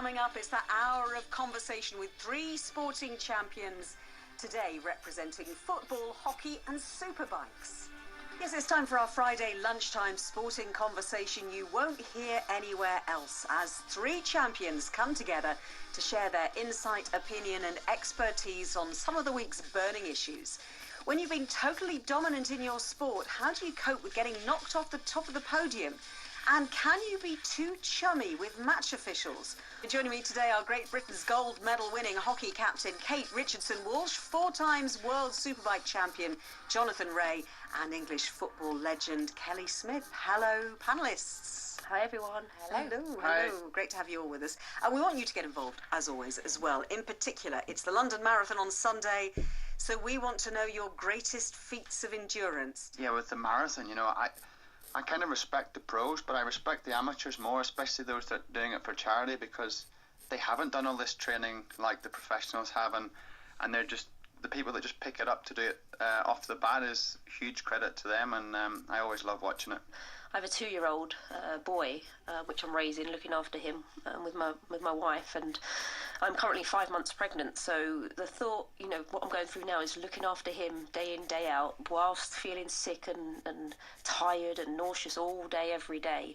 coming up. It's that hour of conversation with three sporting champions today representing football, hockey and superbikes. Yes, it's time for our Friday lunchtime sporting conversation you won't hear anywhere else, as three champions come together to share their insight, opinion and expertise on some of the week's burning issues. When you've been totally dominant in your sport, how do you cope with getting knocked off the top of the podium? And can you be too chummy with match officials? Joining me today are Great Britain's gold medal winning hockey captain Kate Richardson-Walsh, 4 times World Superbike champion Jonathan Ray, and English football legend Kelly Smith. Hello, panellists. Hi everyone. Hello. Hi. Great to have you all with us. And we want you to get involved, as always, as well. In particular, it's the London Marathon on Sunday, so we want to know your greatest feats of endurance. Yeah, with the marathon, I kind of respect the pros, but I respect the amateurs more, especially those that are doing it for charity, because they haven't done all this training like the professionals have, and they're just the people that just pick it up to do it off the bat is huge credit to them, and I always love watching it. I have a 2-year-old boy, which I'm raising, looking after him with my wife, and I'm currently 5 months pregnant. So the thought, what I'm going through now is looking after him day in, day out, whilst feeling sick and tired and nauseous all day, every day.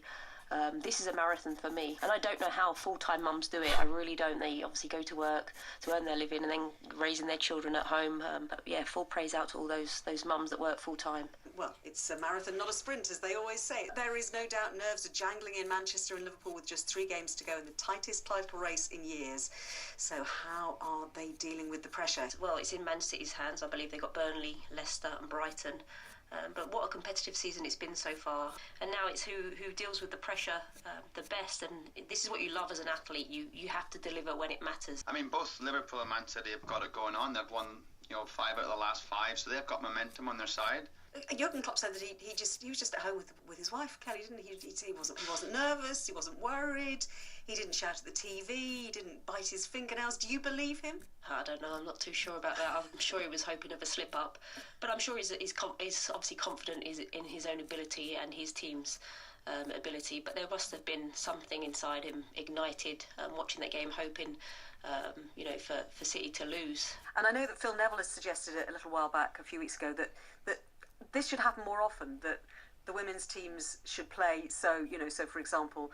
This is a marathon for me, and I don't know how full-time mums do it. I really don't. They obviously go to work to earn their living and then raising their children at home. But yeah, full praise out to all those mums that work full-time. Well, it's a marathon, not a sprint, as they always say. There is no doubt nerves are jangling in Manchester and Liverpool with just 3 games to go in the tightest title race in years. So how are they dealing with the pressure? Well, it's in Man City's hands. I believe they've got Burnley, Leicester and Brighton. But what a competitive season it's been so far. And now it's who deals with the pressure the best. And this is what you love as an athlete. You have to deliver when it matters. I mean, both Liverpool and Man City have got it going on. They've won 5 out of the last 5, so they've got momentum on their side. Jurgen Klopp said that he was just at home with his wife, Kelly, didn't he? He wasn't nervous, he wasn't worried, he didn't shout at the TV, he didn't bite his fingernails. Do you believe him? I don't know, I'm not too sure about that. I'm sure he was hoping of a slip up, but I'm sure he's obviously confident in his own ability and his team's ability. But there must have been something inside him ignited, watching that game, hoping for City to lose. And I know that Phil Neville has suggested it a little while back, a few weeks ago, that this should happen more often, that the women's teams should play. So for example,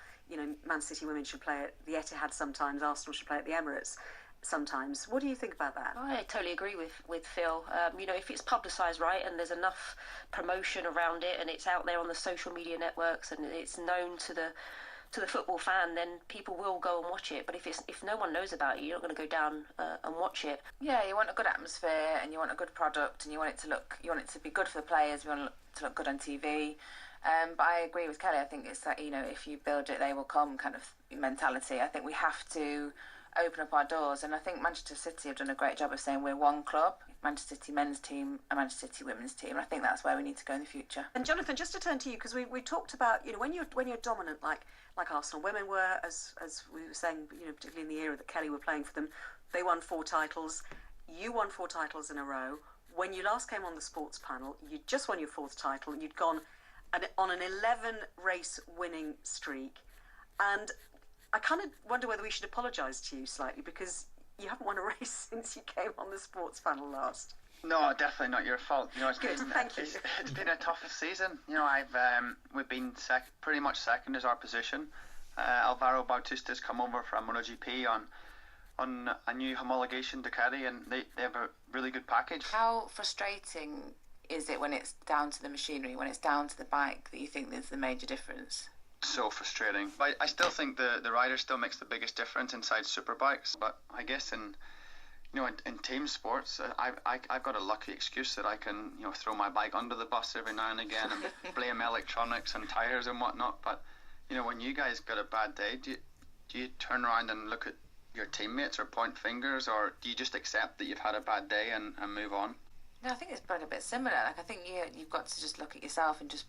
Man City women should play at the Etihad sometimes, Arsenal should play at the Emirates sometimes. What do you think about that? I totally agree with Phil. If it's publicised right and there's enough promotion around it and it's out there on the social media networks and it's known to the football fan, then people will go and watch it. But if no one knows about it, you're not going to go down and watch it. Yeah, you want a good atmosphere and you want a good product and you want it to be good for the players. You want it to look good on TV. But I agree with Kelly. I think it's that if you build it, they will come kind of mentality. I think we have to open up our doors, and I think Manchester City have done a great job of saying we're one club, Manchester City men's team and Manchester City women's team, and I think that's where we need to go in the future. And Jonathan, just to turn to you, because we talked about when you're dominant like Arsenal women were, as we were saying, particularly in the era that Kelly were playing for them, they won 4 titles. You won 4 titles in a row. When you last came on the sports panel, you just won your 4th title. You'd gone on an 11 race winning streak, and I kind of wonder whether we should apologise to you slightly, because you haven't won a race since you came on the sports panel last. No, definitely not your fault. Thank you. It's been a tough season. We've been pretty much second is our position. Alvaro Bautista's come over from MotoGP on a new homologation Ducati, and they have a really good package. How frustrating is it when it's down to the machinery, when it's down to the bike, that you think there's the major difference? So frustrating. But I still think the rider still makes the biggest difference inside superbikes. But I guess in team sports, I've got a lucky excuse that I can throw my bike under the bus every now and again and blame electronics and tires and whatnot. But when you guys got a bad day, do you turn around and look at your teammates or point fingers, or do you just accept that you've had a bad day and move on? No, I think it's probably a bit similar. I think you've got to just look at yourself and just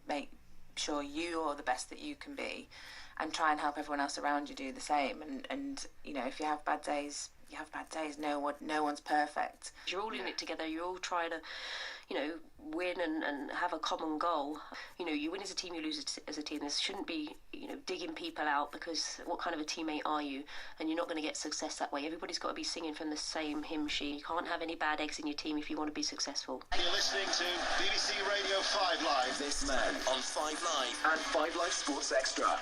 make sure you are the best that you can be, and try and help everyone else around you do the same. And if you have bad days, you have bad days. No one's perfect. You're all in it together. You're all trying to, win and have a common goal. You win as a team, you lose as a team. There shouldn't be, digging people out, because what kind of a teammate are you? And you're not going to get success that way. Everybody's got to be singing from the same hymn sheet. You can't have any bad eggs in your team if you want to be successful. You're listening to BBC Radio 5 Live. This man on 5 Live and 5 Live Sports Extra.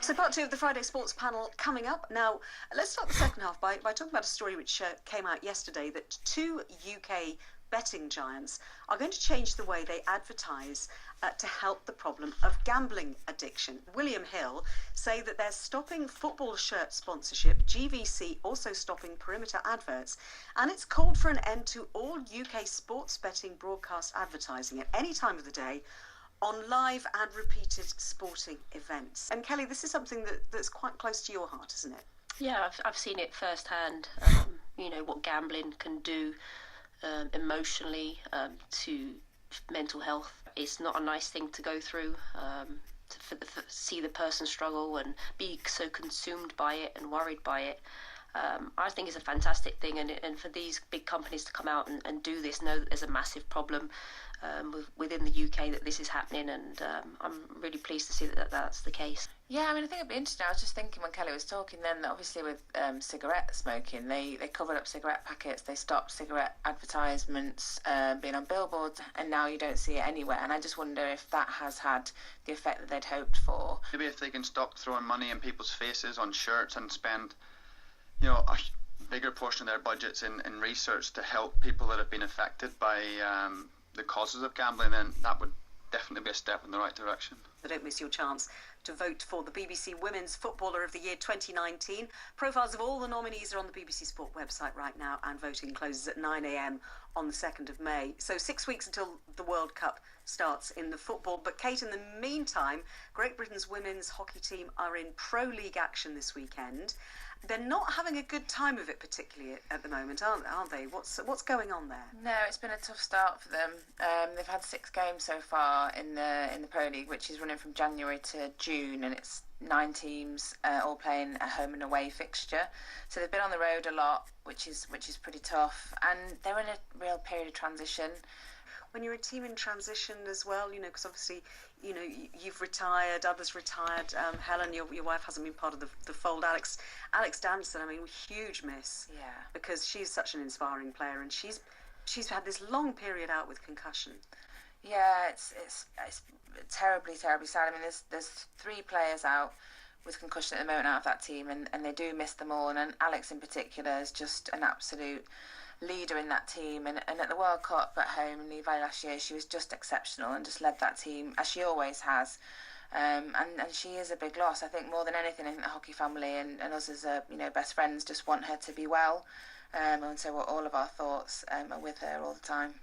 So part 2 of the Friday Sports panel coming up. Now, let's start the second half by talking about a story which came out yesterday, that 2 UK betting giants are going to change the way they advertise to help the problem of gambling addiction. William Hill say that they're stopping football shirt sponsorship, GVC also stopping perimeter adverts, and it's called for an end to all UK sports betting broadcast advertising at any time of the day on live and repeated sporting events. And Kelly, this is something that's quite close to your heart, isn't it? Yeah, I've seen it firsthand. What gambling can do emotionally to mental health. It's not a nice thing to go through, to see the person struggle and be so consumed by it and worried by it. I think it's a fantastic thing, and for these big companies to come out and do this, know that there's a massive problem within the UK that this is happening, and I'm really pleased to see that that's the case. Yeah, I mean, I think it'd be interesting. I was just thinking when Kelly was talking then that obviously with cigarette smoking, they covered up cigarette packets, they stopped cigarette advertisements being on billboards, and now you don't see it anywhere. And I just wonder if that has had the effect that they'd hoped for. Maybe if they can stop throwing money in people's faces on shirts and spend, a bigger portion of their budgets in research to help people that have been affected by the causes of gambling, then that would definitely be a step in the right direction. So don't miss your chance to vote for the BBC Women's Footballer of the Year 2019. Profiles of all the nominees are on the BBC Sport website right now, and voting closes at 9 a.m. on the 2nd of May. So 6 weeks until the World Cup starts in the football. But Kate, in the meantime, Great Britain's women's hockey team are in Pro League action this weekend. They're not having a good time of it particularly at the moment, aren't they? What's going on there? No, it's been a tough start for them. They've had 6 games so far in the Pro League, which is running from January to June, and it's 9 teams all playing a home and away fixture. So they've been on the road a lot, which is pretty tough, and they're in a real period of transition. When you're a team in transition as well, because obviously, you've retired, others retired. Helen, your wife, hasn't been part of the fold. Alex Danson, huge miss. Yeah. Because she's such an inspiring player, and she's had this long period out with concussion. Yeah, it's terribly sad. I mean, there's 3 players out with concussion at the moment out of that team, and they do miss them all. And Alex in particular is just an absolute leader in that team, and at the World Cup at home in Lee Valley last year, she was just exceptional and just led that team as she always has, and she is a big loss. I think more than anything, I think the hockey family and us as best friends just want her to be well, and so all of our thoughts are with her all the time.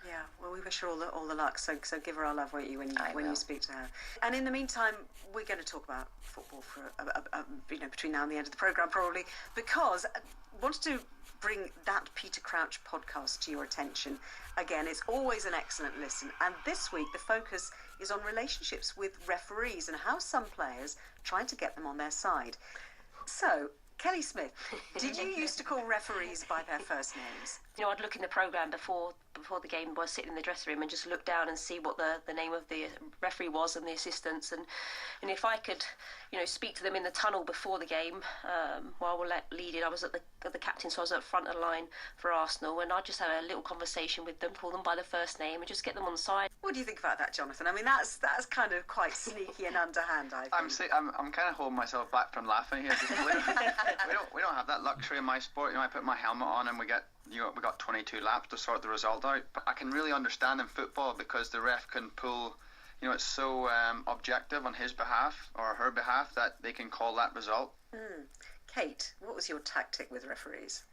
Yeah, well, we wish her all the luck. So give her our love, won't you, when you speak to her. And in the meantime, we're going to talk about football for between now and the end of the programme probably, because I wanted to bring that Peter Crouch podcast to your attention. Again, it's always an excellent listen, and this week the focus is on relationships with referees and how some players try to get them on their side. So, Kelly Smith, did you used to call referees by their first names? I'd look in the programme before the game, was sitting in the dressing room and just look down and see what the name of the referee was and the assistants, and if I could speak to them in the tunnel before the game while we're leading. I was at the captain, so I was at the front of the line for Arsenal, and I'd just have a little conversation with them, call them by the first name and just get them on side. What do you think about that, Jonathan? I mean, that's kind of quite sneaky and underhand, I think. I'm kind of holding myself back from laughing here. We don't have that luxury in my sport. I put my helmet on and we got 22 laps to sort the result out. But I can really understand in football, because the ref can pull, it's so objective on his behalf or her behalf that they can call that result. Kate, what was your tactic with referees?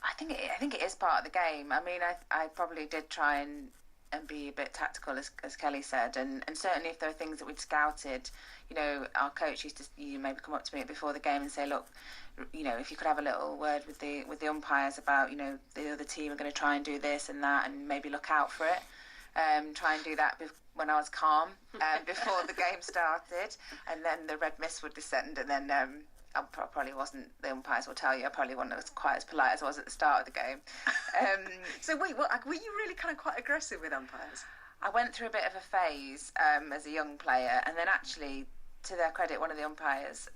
I think it is part of the game. I mean, I probably did try and be a bit tactical, as Kelly said, and certainly if there are things that we'd scouted, our coach used to maybe come up to me before the game and say, look, if you could have a little word with the umpires about, the other team are going to try and do this and that, and maybe look out for it. Try and do that when I was calm before the game started, and then the red mist would descend, and then probably wasn't, the umpires will tell you, I probably wasn't as quite as polite as I was at the start of the game. So wait, were you really kind of quite aggressive with umpires? I went through a bit of a phase as a young player, and then actually, to their credit, one of the umpires,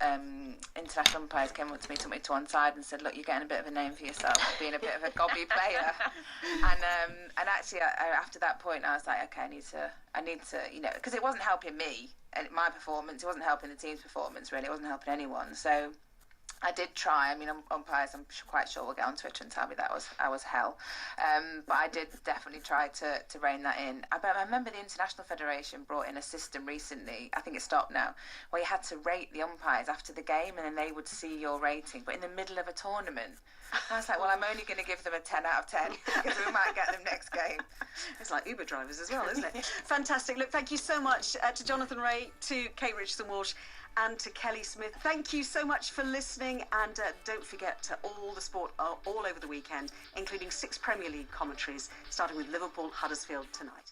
international umpires, came up to me, took me to one side and said, look, you're getting a bit of a name for yourself, being a bit of a gobby player. And actually, after that point, I was like, okay, I need to, you know, because it wasn't helping me and my performance, it wasn't helping the team's performance, really, it wasn't helping anyone. So I did try. I mean, umpires, I'm quite sure will get on Twitter and tell me that I was hell. But I did definitely try to rein that in. I remember the International Federation brought in a system recently, I think it's stopped now, where you had to rate the umpires after the game and then they would see your rating, but in the middle of a tournament. I was like, well, I'm only going to give them a 10 out of 10 because we might get them next game. It's like Uber drivers as well, isn't it? Fantastic. Look, thank you so much to Jonathan Ray, to Kate Richardson-Walsh, and to Kelly Smith. Thank you so much for listening, and don't forget all the sport all over the weekend, including 6 Premier League commentaries, starting with Liverpool Huddersfield tonight.